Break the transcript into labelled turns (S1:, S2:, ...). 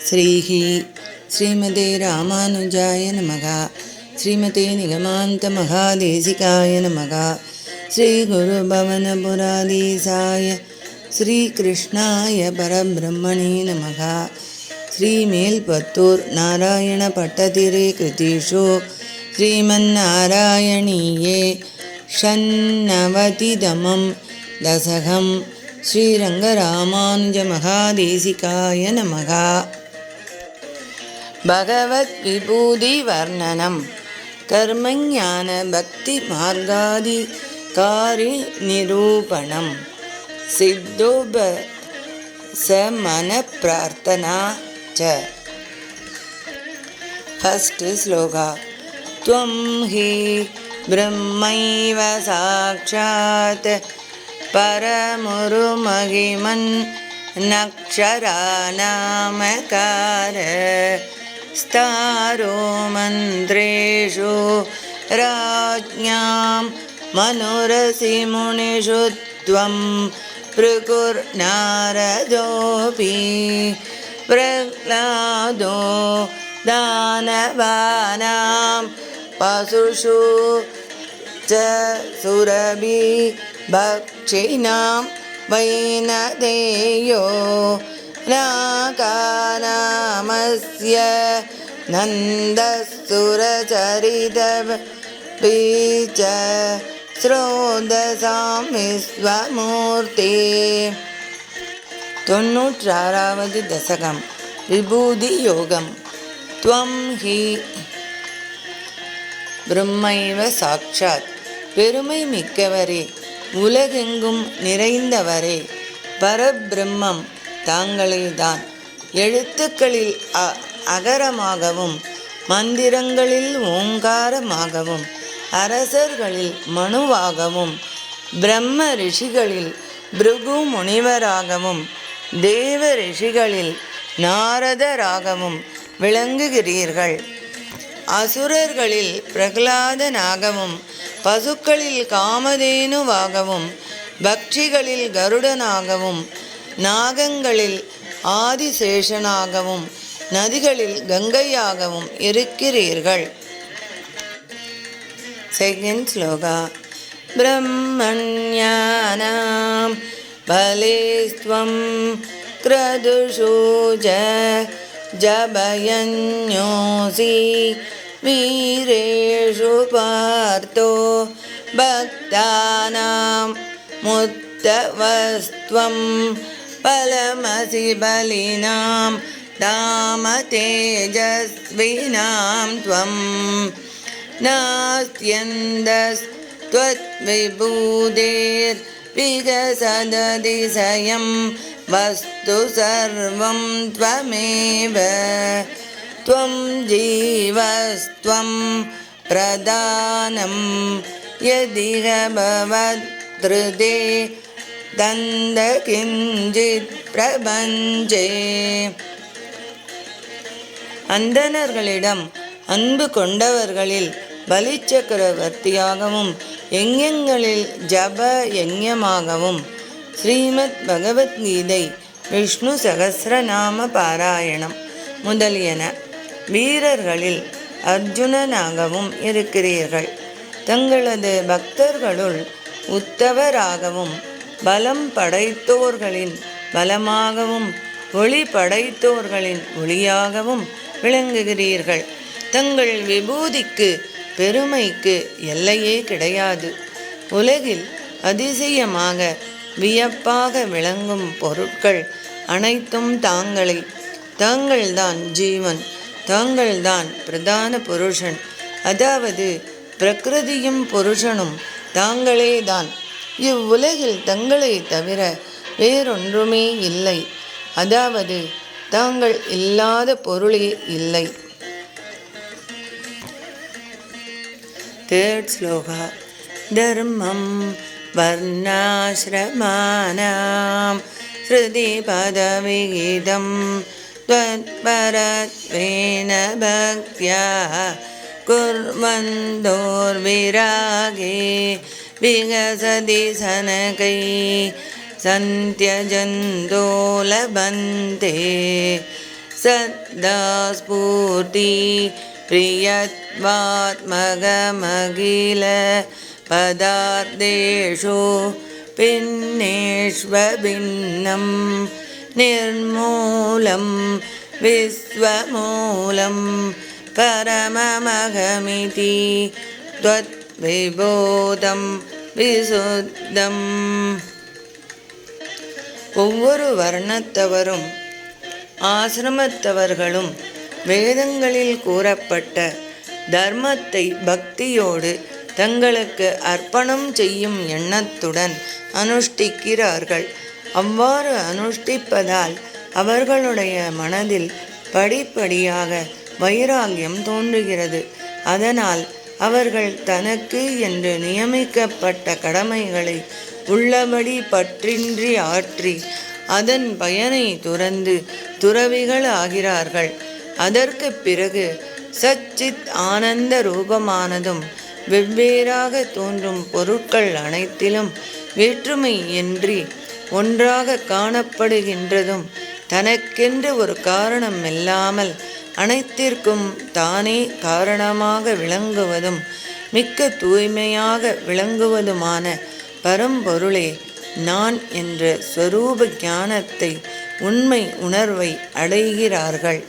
S1: ஸ்ரீஹி ஸ்ரீமதே ராமானுஜாய நமக. ஸ்ரீமதே நிகமாந்த மகாதேசிகாய நமக. ஸ்ரீகுருபவனபுராதீசாய ஸ்ரீகிருஷ்ணாய பரபிரம்மணே நமக. ஸ்ரீமேல்பத்தூர் நாராயண பட்டதிரே கிருதிஷு ஸ்ரீமன்னாராயணீயே ஷண்ணவதிதமம் தசகம். ஸ்ரீரங்கராமானுஜ மகாதேசிகாய நமக. பகவத் விபூதி வர்ணனம். கர்மஞான பக்தி மார்காதி காரி நிரூபணம். சித்தோப சமன பிரார்த்தனா ச. ஃபர்ஸ்ட் ஸ்லோகா. த்வம் ஹி பிரம்மைவ சாக்ஷாத் பரமுருமகிமன் நக்ஷராநாமகார ஸ்தாரோ மந்த்ரேஷு ராஜ்ஞாம் மனுரசி முனிஷு த்வம் ப்ருகுர்நாரதோபி பிரஹ்லாதோ தானவானாம் பசுஷு ச சுரபி பக்ஷிணாம் வைனதேயோ நாகாநாமஸ்ய நந்தசுரசரிதபீச்ச ஸ்ரோதசாம் விஸ்வமூர்த்தி. 96வது தசகம். விபூதி யோகம். த்வம் ஹி பிரம்மைவ சாக்ஷாத். பெருமை மிக்கவரே, உலகெங்கும் நிறைந்தவரே, பரபிரம்மம் தாங்களேதான். எழுத்துக்களில் அகரமாகவும் மந்திரங்களில் ஓங்காரமாகவும் அரசர்களில் மனுவாகவும் பிரம்ம ரிஷிகளில் பிருகு முனிவராகவும் தேவ ரிஷிகளில் நாரதராகவும் விளங்குகிறீர்கள். அசுரர்களில் பிரகலாதனாகவும் பசுக்களில் காமதேனுவாகவும் பக்ஷிகளில் கருடனாகவும் நாகங்களில் ஆதிசேஷனாகவும் நதிகளில் கங்கையாகவும் இருக்கிறீர்கள். செகண்ட் ஸ்லோகா. பிரம்மண்யானாம் பலேஸ்த்வம் க்ரதுஷு ஜபயன்யோசி வீரேஷு பார்த்தோ பக்தானாம் முத்தவஸ்த்வம் பலமசி பலினாம் தாம தேஜஸ்வினாம் த்வம் நாஸ்த்யந்தஸ்த்வத் விபூதேர் விகசததிசயம் வஸ்து சர்வம் த்வமேவ த்வம் ஜீவஸ்த்வம் பிரதானம் யதிஹ பவத்ருதே தந்த கிஞ்சித் பிரபஞ்சே. அந்தணர்களிடம் அன்பு கொண்டவர்களில் பலி சக்கரவர்த்தியாகவும் யஞங்களில் ஜப யஞமாகவும் ஸ்ரீமத் பகவத்கீதை, விஷ்ணு சகஸ்ரநாம பாராயணம் முதலியன வீரர்களில் அர்ஜுனனாகவும் இருக்கிறீர்கள். தங்களது பக்தர்களுள் உத்தவராகவும் பலம் படைத்தோர்களின் பலமாகவும் ஒளி படைத்தோர்களின் ஒளியாகவும் விளங்குகிறீர்கள். தங்கள் விபூதிக்கு பெருமைக்கு எல்லையே கிடையாது. உலகில் அதிசயமாக வியப்பாக விளங்கும் பொருட்கள் அனைத்தும் தாங்களே. தாங்கள்தான் ஜீவன், தாங்கள்தான் பிரதான புருஷன். அதாவது பிரகிருதியும் புருஷனும் தாங்களேதான். இவ்வுலகில் தங்களை தவிர வேறொன்றுமே இல்லை. அதாவது தாங்கள் இல்லாத பொருளே இல்லை. தேர்ட் ஸ்லோகா. தர்மம் வர்ணாஸ்ரமானாம் ஸ்ருதி பதவிகிதம் त्वत्परत्वेन भक्त्या कुर्वन्तोर्विरागे विगसति सनकै सन्त्यजन्तो लभन्ते சதா ஸ்பூர்த்தி பிரியத்வாத்மகமகில பதார்த்தேஷு பின்னேஷ்வபின்னம் நிர்மூலம் விஸ்வமூலம் பரமமகமிதி த்வத் விபோதம் விசுத்தம். ஒவ்வொரு வர்ணத்தவரும் ஆசிரமத்தவர்களும் வேதங்களில் கூறப்பட்ட தர்மத்தை பக்தியோடு தங்களுக்கு அர்ப்பணம் செய்யும் எண்ணத்துடன் அனுஷ்டிக்கிறார்கள். அவ்வாறு அனுஷ்டிப்பதால் அவர்களுடைய மனதில் படிப்படியாக வைராகியம் தோன்றுகிறது. அதனால் அவர்கள் தனக்கு என்று நியமிக்கப்பட்ட கடமைகளை உள்ளபடி பற்றின்றி ஆற்றி அதன் பயனை துறந்து துறவிகள் ஆகிறார்கள். அதற்கு பிறகு சச்சித் ஆனந்த ரூபமானதும் வெவ்வேறாக தோன்றும் பொருட்கள் அனைத்திலும் வேற்றுமை இன்றி ஒன்றாக காணப்படுகின்றதும் தனக்கென்று ஒரு காரணம் இல்லாமல் அனைத்திற்கும் தானே காரணமாக விளங்குவதும் மிக்க தூய்மையாக விளங்குவதுமான பரம்பொருளே நான் என்ற ஸ்வரூப ஞானத்தை உண்மை உணர்வை அடைகிறார்கள்.